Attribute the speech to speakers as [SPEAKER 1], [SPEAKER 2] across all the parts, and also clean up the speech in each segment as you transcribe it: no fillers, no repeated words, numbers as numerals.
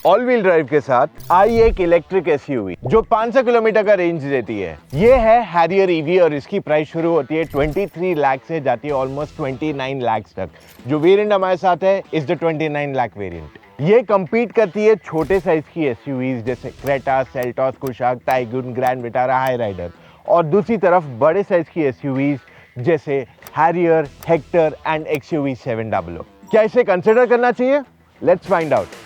[SPEAKER 1] All wheel drive के साथ आई एक इलेक्ट्रिक एसयूवी जो 500 किलोमीटर का रेंज देती है। ये है हैरियर ईवी और इसकी प्राइस शुरू होती है 23 लाख से, जाती है ऑलमोस्ट 29 लाख तक। जो वेरिएंट हमारे साथ है इज द 29 लाख वेरिएंट। ये कंपीट करती है छोटे साइज की एसयूवीज जैसे Creta, Seltos, Kushaq, Taigun, Grand Vitara, Hyryder, और दूसरी तरफ बड़े साइज की एसयूवीज जैसे हैरियर, हेक्टर एंड एक्सयूवी 700। क्या इसे कंसिडर करना चाहिए? Let's find out.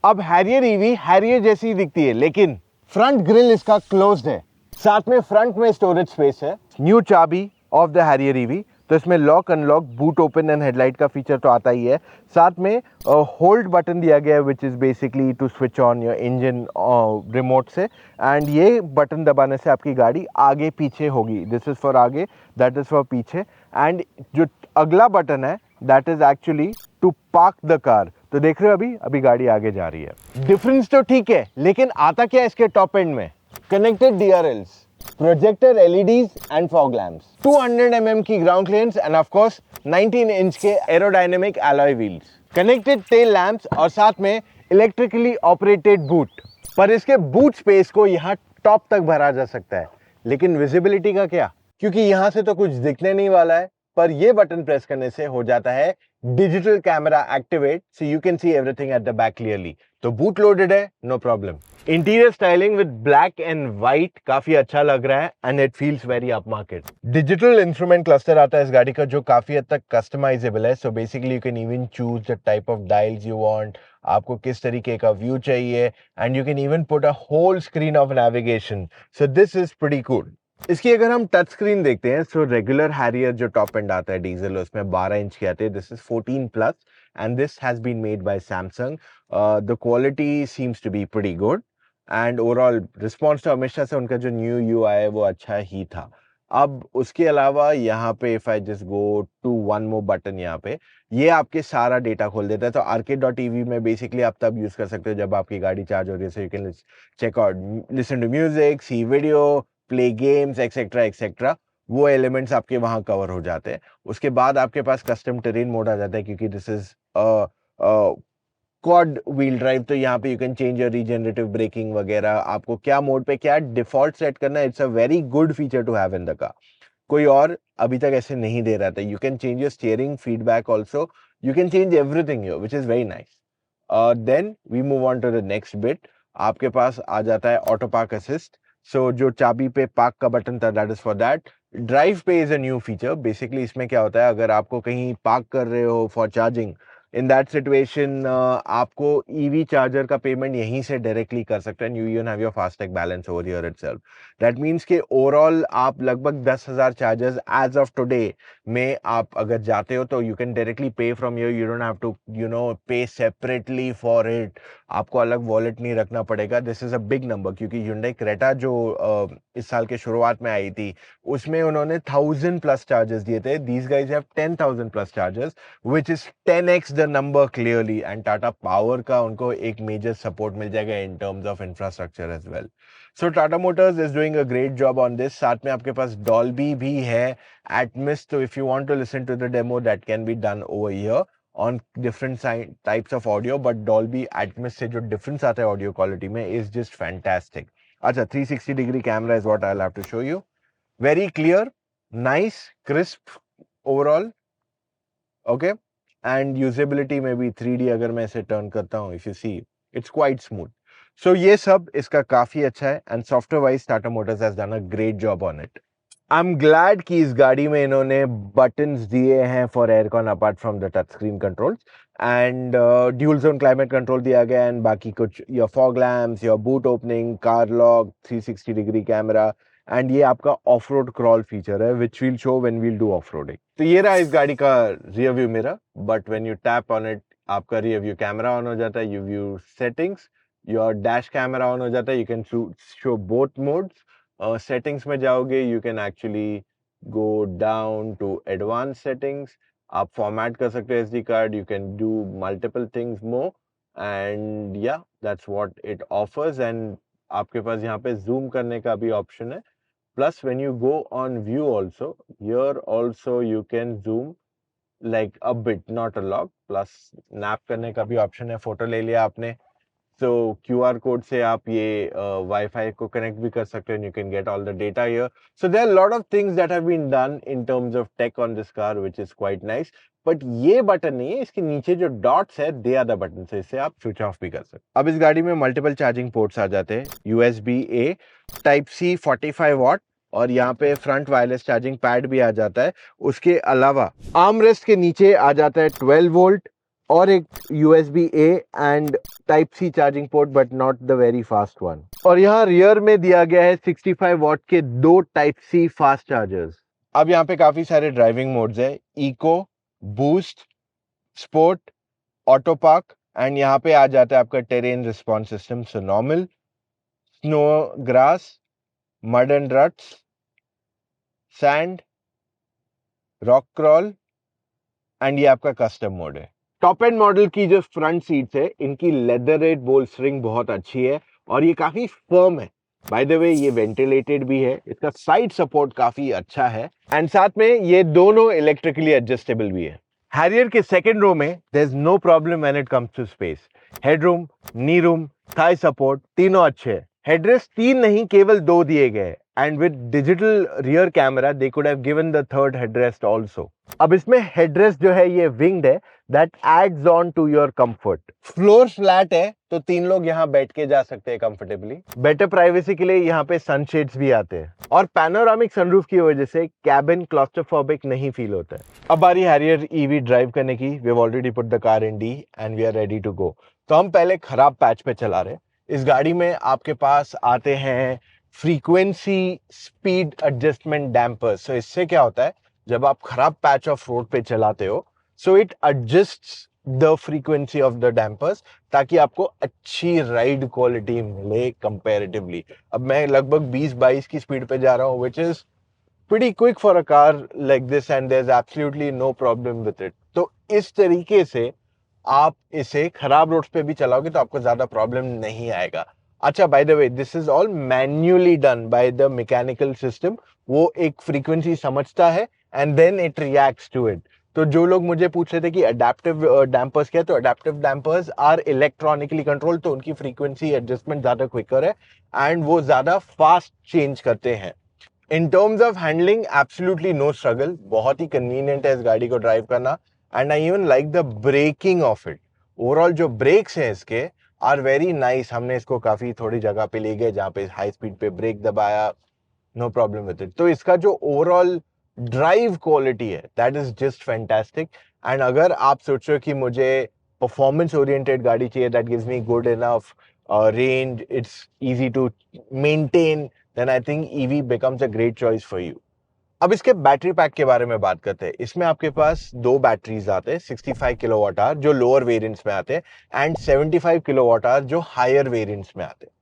[SPEAKER 1] अब हैरियर ईवी हैरियर जैसी ही दिखती है, लेकिन फ्रंट ग्रिल इसका क्लोज्ड है। साथ में फ्रंट में स्टोरेज स्पेस है। न्यू चाबी ऑफ द हैरियर ईवी, तो इसमें lock unlock, boot open and headlight का फीचर तो आता ही है। साथ में होल्ड बटन दिया गया है which is basically to switch on your engine remote से, एंड ये बटन दबाने से आपकी गाड़ी आगे पीछे होगी। दिस इज़ फॉर आगे, दैट इज़ फॉर पीछे। एंड जो अगला बटन है that is actually to park the car. तो देख रहे हो अभी गाड़ी आगे जा रही है। डिफरेंस तो ठीक है, लेकिन आता क्या है इसके टॉप एंड में? Connected DRLs, projector LEDs and fog lamps, 200 mm की ground clearance and of course 19 inch के aerodynamic alloy wheels, connected tail lamps और साथ में इलेक्ट्रिकली ऑपरेटेड बूट। पर इसके बूट स्पेस को यहाँ टॉप तक भरा जा सकता है, लेकिन विजिबिलिटी का क्या? क्योंकि यहाँ से तो कुछ दिखने नहीं वाला है, पर ये बटन प्रेस करने से हो जाता है digital camera activate, so you can see everything at the back clearly. तो बूट लोडेड है, no problem. Interior styling with black and white काफी अच्छा लग रहा है and it feels very upmarket. Digital instrument cluster आता है इस गाड़ी का जो काफी हद तक कस्टमाइजेबल है। So basically you can even choose the type of dials you want, आपको किस तरीके का व्यू चाहिए, and you can even put a whole screen of navigation. So this is pretty cool. इसकी अगर हम टच स्क्रीन देखते हैं, सो रेगुलर हैरियर जो टॉप एंड आता है डीजल, उसमें 12 इंच के आते हैं। This is 14 plus and this has been made by Samsung. The quality seems to be pretty good and overall response तो हमेशा से उनका जो न्यू UI है वो अच्छा ही था। अब उसके अलावा यहाँ पे if I just go to one more button, यहाँ पे ये आपके सारा डेटा खोल देता है। तो arcade.tv में बेसिकली आप तब यूज कर सकते हो जब आपकी गाड़ी चार्ज हो रही है। So you can check out, listen to music, see video, play games etcetera etcetera. वो एलिमेंट्स आपके वहां कवर हो जाते हैं। उसके बाद आपके पास कस्टम टेरेन मोड आ जाता है, क्योंकि this is quad wheel drive. तो यहाँ पे you can change your regenerative braking वगैरह, आपको क्या मोड पे क्या डिफॉल्ट सेट करना है। It's a very good feature to have in the car. कोई और अभी तक ऐसे नहीं दे रहा था। You can change your steering feedback also, you can change everything your, which is very nice. Then we move on to the next bit. आपके पास आ जाता है ऑटो पार्क असिस्ट। सो जो चाबी पे पार्क का बटन था that is for that. Drive पे is a new feature. Basically इसमें क्या होता है, अगर आपको कहीं पार्क कर रहे हो for charging, in that situation आपको ईवी चार्जर का पेमेंट यहीं से डायरेक्टली कर सकते हैं। You even have your FASTag balance over here itself. That means कि ओवरऑल आप लगभग 10,000 चार्जर्स एज ऑफ टुडे में आप अगर जाते हो तो you can directly pay from your, you don't have to pay separately for it. आपको अलग वॉलेट नहीं रखना पड़ेगा। This is a big number, क्योंकि Hyundai क्रेटा जो इस साल के शुरुआत में आई थी उसमें उन्होंने 1,000+ चार्जर्स दिए थे। These guys have 10,000+ chargers which is 10x the number clearly, and Tata Power का उनको एक major support मिल जाएगा in terms of infrastructure as well. So Tata Motors is doing a great job on this. साथ में आपके पास Dolby भी है, Atmos, so if you want to listen to the demo that can be done over here on different types of audio, but Dolby Atmos से जो difference आता है audio quality में is just fantastic. अच्छा, 360 degree camera is what I'll have to show you. Very clear, nice, crisp overall. Okay, and usability में भी 3D अगर मैं इसे टर्न करता हूँ, if you see it's quite smooth. So ये सब इसका काफी अच्छा है and software wise Tata motors has done a great job on it. I am glad कि इस गाड़ी में इन्होंने बटन्स दिए हैं for aircon apart from the touch screen controls, and dual zone climate control दिया गया, एंड बाकी कुछ your fog lamps, your boot opening, car lock, 360 degree camera, and ये आपका ऑफ रोड क्रॉल फीचर है which will show when we'll do off roading. तो ये रहा इस गाड़ी का rear view mirror, but when you tap on it आपका रियर व्यू कैमरा ऑन हो जाता है। You view settings, your dash camera on हो जाता है। You can show both modes. Settings में जाओगे, you can actually go down to advance settings. आप फॉर्मेट कर सकते हो SD card, you can do multiple things more, and या that's what it offers. And आपके पास यहाँ पे जूम करने का भी ऑप्शन है. Plus when you go on view also, here also you can zoom like a bit, not a lot. Plus snap करने का भी ऑप्शन है. फोटो ले लिया आपने, तो QR कोड से आप ये वाईफाई को कनेक्ट भी कर सकते हैं. You can get all the data here. So there are lot of things that have been done in terms of tech on this car which is quite nice. But ये button नहीं है, इसके नीचे जो डॉट्स है they are the button, से इससे आप स्विच ऑफ भी कर सकते हैं. अब इस गाड़ी में मल्टीपल चार्जिंग पोर्ट्स आ जाते हैं. USB-A, Type-C 45 वॉट, और यहाँ पे फ्रंट वायरलेस चार्जिंग पैड भी आ जाता है. उसके अलावा आर्म रेस्ट के नीचे आ जाता है 12 वोल्ट और एक USB-A and Type-C charging port, but not the very fast one. और यहाँ रियर में दिया गया है 65 वॉट के 2 Type-C फास्ट चार्जर्स. अब यहाँ पे काफी सारे ड्राइविंग मोड्स है. Eco, boost, sport, auto park, and यहाँ पे आ जाता है आपका terrain response system. So normal, snow, grass, mud and ruts, sand, rock crawl, and ये आपका कस्टम मोड है. टॉप एंड मॉडल की जो फ्रंट सीट्स है, इनकी लेदरेट बोल्स्टरिंग बहुत अच्छी है और ये काफी फर्म है. बाय द वे ये वेंटिलेटेड भी है, इसका साइड सपोर्ट काफी अच्छा है, एंड साथ में ये दोनों इलेक्ट्रिकली एडजस्टेबल भी है. हैरियर के सेकंड रो में there is no problem when it comes to space. Headroom, knee room, thigh support तीनों अच्छे हैं. हेडरेस्ट 3 नहीं, केवल 2 दिए गए, and with digital rear camera they could have given the third headrest also. अब इसमें हेडरेस्ट जो है ये विंग्ड है, that adds on to your comfort. Floor flat है तो 3 लोग यहाँ बैठ के जा सकते हैं कंफर्टेबली. बेटर प्राइवेसी के लिए यहाँ पे सनशेड्स भी आते हैं, और पैनोरामिक सनरूफ की वजह से कैबिन क्लॉस्ट्रोफोबिक नहीं फील होता है. अब बारी हैरियर ईवी ड्राइव करने की. We have already put the car in D and we are ready to go. तो हम पहले खराब पैच पे चला रहे. इस गाड़ी में आपके पास आते हैं फ्रीक्वेंसी स्पीड एडजस्टमेंट डैम्पर्स. सो इससे क्या होता है, जब आप खराब पैच ऑफ रोड पे चलाते हो, so it adjusts the frequency of the dampers, ताकि आपको अच्छी राइड क्वालिटी मिले कंपैरेटिवली. अब मैं लगभग 20-22 की स्पीड पे जा रहा हूँ, which is pretty quick for a car like this, and there's absolutely no problem with it. तो इस तरीके से आप इसे खराब रोड्स पे भी चलाओगे तो आपको ज्यादा प्रॉब्लम नहीं आएगा. अच्छा, by the way, this is all manually done by the mechanical system. वो एक फ्रीक्वेंसी समझता है and then it reacts to it. तो जो लोग मुझे पूछ रहे थे कि अडेप्टिव डैम्पर्स क्या है, तो adaptive dampers are electronically control, तो उनकी फ्रीक्वेंसी एडजस्टमेंट ज्यादा क्विकर है एंड वो ज्यादा फास्ट चेंज करते हैं. In terms of handling absolutely no struggle. बहुत ही कन्वीनियंट है इस गाड़ी को ड्राइव करना, and I even like the braking of it. Overall जो ब्रेक्स हैं इसके आर वेरी नाइस. हमने इसको काफी थोड़ी जगह पे ले गए जहाँ पे हाई स्पीड पे ब्रेक दबाया, नो प्रॉब्लम विद इट. तो इसका जो ओवरऑल ड्राइव क्वालिटी है that is just fantastic. And अगर आप सोचो कि मुझे परफॉर्मेंस ओरिएंटेड गाड़ी चाहिए that gives me good enough range, it's easy to maintain, then I think EV becomes a great choice for you. अब इसके बैटरी पैक के बारे में बात करते हैं. इसमें आपके पास 2 बैटरीज आते हैं, 65 किलोवाट आवर जो लोअर वेरिएंट्स में आते हैं, एंड 75 किलोवाट आवर जो हायर वेरिएंट्स में आते हैं.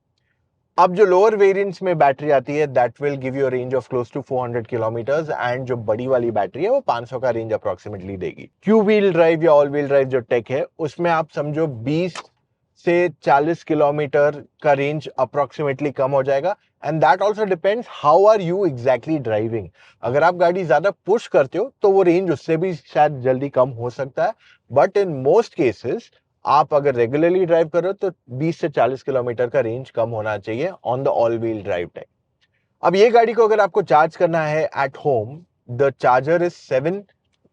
[SPEAKER 1] अब जो लोअर वेरिएंट्स में बैटरी आती है that will give you a range of close to 400 kilometres, and जो बड़ी वाली बैटरी है वो 500 का रेंज अप्रोक्सीमेटली देगी. क्यू व्हील ड्राइव या ऑल व्हील ड्राइव जो टेक है उसमें आप समझो 20 से 40 किलोमीटर का रेंज अप्रोक्सीमेटली कम हो जाएगा. And that also depends how are you exactly driving. अगर आप गाड़ी ज्यादा पुश करते हो तो वो रेंज उससे भी शायद जल्दी कम हो सकता है, बट इन मोस्ट केसेस आप अगर रेगुलरली ड्राइव कर रहे हो तो 20 से 40 किलोमीटर का रेंज कम होना चाहिए on the all wheel drive type. अब ये गाड़ी को अगर आपको चार्ज करना है at home, the charger is 7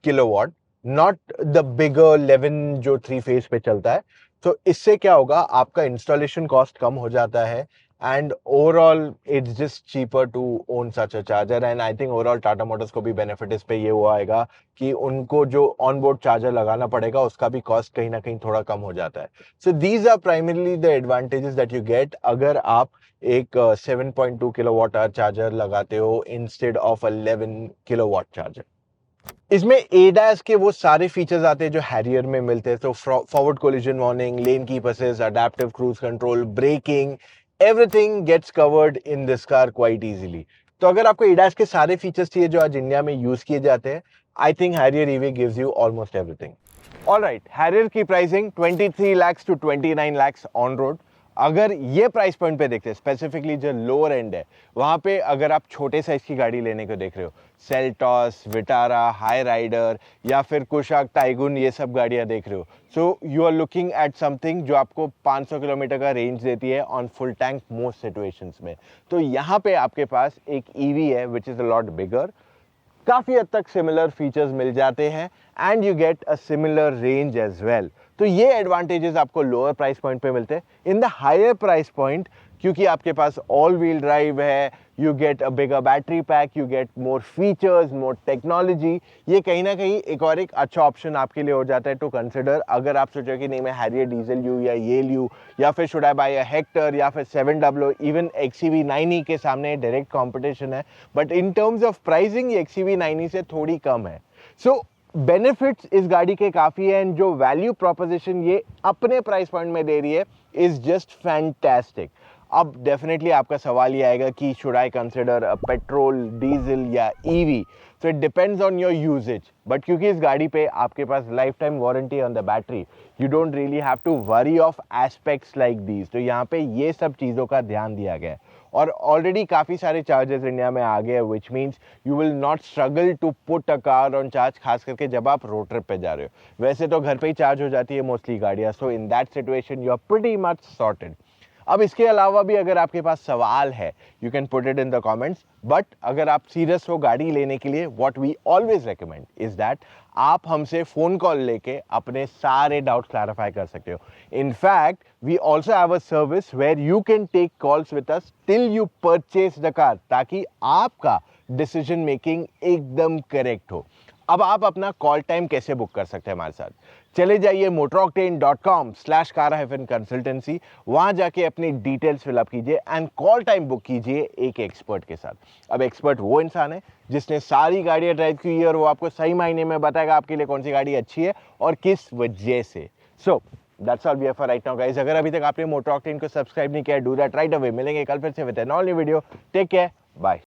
[SPEAKER 1] kilowatt, not the bigger 11 जो 3 फेज पे चलता है. तो इससे क्या होगा, आपका इंस्टॉलेशन कॉस्ट कम हो जाता है, and overall it's just cheaper to own such a charger. And I think overall Tata Motors को भी बेनिफिट इस पे ये हुआ आएगा कि उनको जो ऑन बोर्ड चार्जर लगाना पड़ेगा उसका भी कॉस्ट कहीं ना कहीं थोड़ा कम हो जाता है. So these are primarily the advantages that you get अगर आप एक 7.2 किलोवाट आवर चार्जर लगाते हो इंस्टेड ऑफ 11 किलोवाट चार्जर. इसमें ADAS के वो सारे फीचर्स आते हैं जो हैरियर में मिलते हैं. तो forward collision warning, lane keep assist, adaptive cruise control, braking, everything gets covered in this car quite easily. तो अगर आपको ADAS के सारे फीचर्स चाहिए जो आज इंडिया में यूज किए जाते हैं, I think Harrier EV gives you almost everything. Alright, Harrier की pricing 23 lakhs to 29 lakhs on road. अगर ये प्राइस पॉइंट पे देखते हैं, स्पेसिफिकली जो लोअर एंड है, वहाँ पे अगर आप छोटे साइज की गाड़ी लेने को देख रहे हो, सेल्टॉस, विटारा, हाई राइडर या फिर कुशाक, टाइगुन, ये सब गाड़ियाँ देख रहे हो, so you are looking at something जो आपको 500 किलोमीटर का रेंज देती है on full tank most situations में। तो यहाँ पे आपके पास एक ईवी है विच इज़ अ लॉट बिगर, काफ़ी हद तक सिमिलर फीचर्स मिल जाते हैं and you get a similar range as well. तो ये एडवांटेजेस आपको लोअर प्राइस पॉइंट पे मिलते हैं। In the higher price point, क्योंकि आपके पास ऑल व्हील ड्राइव है, you get a bigger battery pack, you get more features, more technology, ये कहीं ना कहीं एक और एक अच्छा ऑप्शन आपके लिए हो जाता है टू कंसिडर। अगर आप सोचो कि नहीं मैं हैरियर डीजल लूँ या ये लूँ, या फिर should I buy a Hector या फिर 700, इवन XCV9E के सामने डायरेक्ट कॉम्पिटिशन है, but in terms of pricing ये XCV9E से थोड़ी कम है। सो बेनिफिट्स इस गाड़ी के काफ़ी है एंड जो वैल्यू प्रोपोजिशन ये अपने प्राइस पॉइंट में दे रही है इज़ जस्ट फैंटास्टिक। अब डेफिनेटली आपका सवाल ये आएगा कि should I consider a petrol, diesel या EV. So it depends on your usage, but क्योंकि इस गाड़ी पे आपके पास life time warranty on the battery, you don't really have to worry of aspects like these. तो यहाँ पे ये सब चीज़ों का ध्यान दिया गया है और ऑलरेडी काफ़ी सारे चार्जेस इंडिया में आ गए, which means you will not struggle to put a car on charge, खास करके जब आप रोड ट्रिप पे जा रहे हो। वैसे तो घर पे ही चार्ज हो जाती है मोस्टली गाड़ियाँ, so in that situation you are pretty much sorted. अब इसके अलावा भी अगर आपके पास सवाल है, you can put it in the comments, but अगर आप सीरियस हो गाड़ी लेने के लिए, what we always recommend is that आप हमसे फ़ोन कॉल लेके अपने सारे डाउट्स क्लैरिफाई कर सकते हो। In fact we also have a service where you can take calls with us till you purchase the car, ताकि आपका डिसीजन मेकिंग एकदम करेक्ट हो। अब आप अपना कॉल टाइम कैसे बुक कर सकते हैं हमारे साथ? चले जाइए motoroctane.com/car-consultancy, वहाँ जाके अपनी डिटेल्स फिलअप कीजिए एंड कॉल टाइम बुक कीजिए एक एक्सपर्ट के साथ। अब एक्सपर्ट वो इंसान है जिसने सारी गाड़ियाँ ड्राइव की है और वो आपको सही मायने में बताएगा आपके लिए कौन सी गाड़ी अच्छी है और किस वजह से। So that's all we have for right now guys. अगर अभी तक आपने मोटर ऑक्टेन को सब्सक्राइब नहीं किया, डू दैट राइट अवे। मिलेंगे कल फिर से with an all new video. Take care, bye.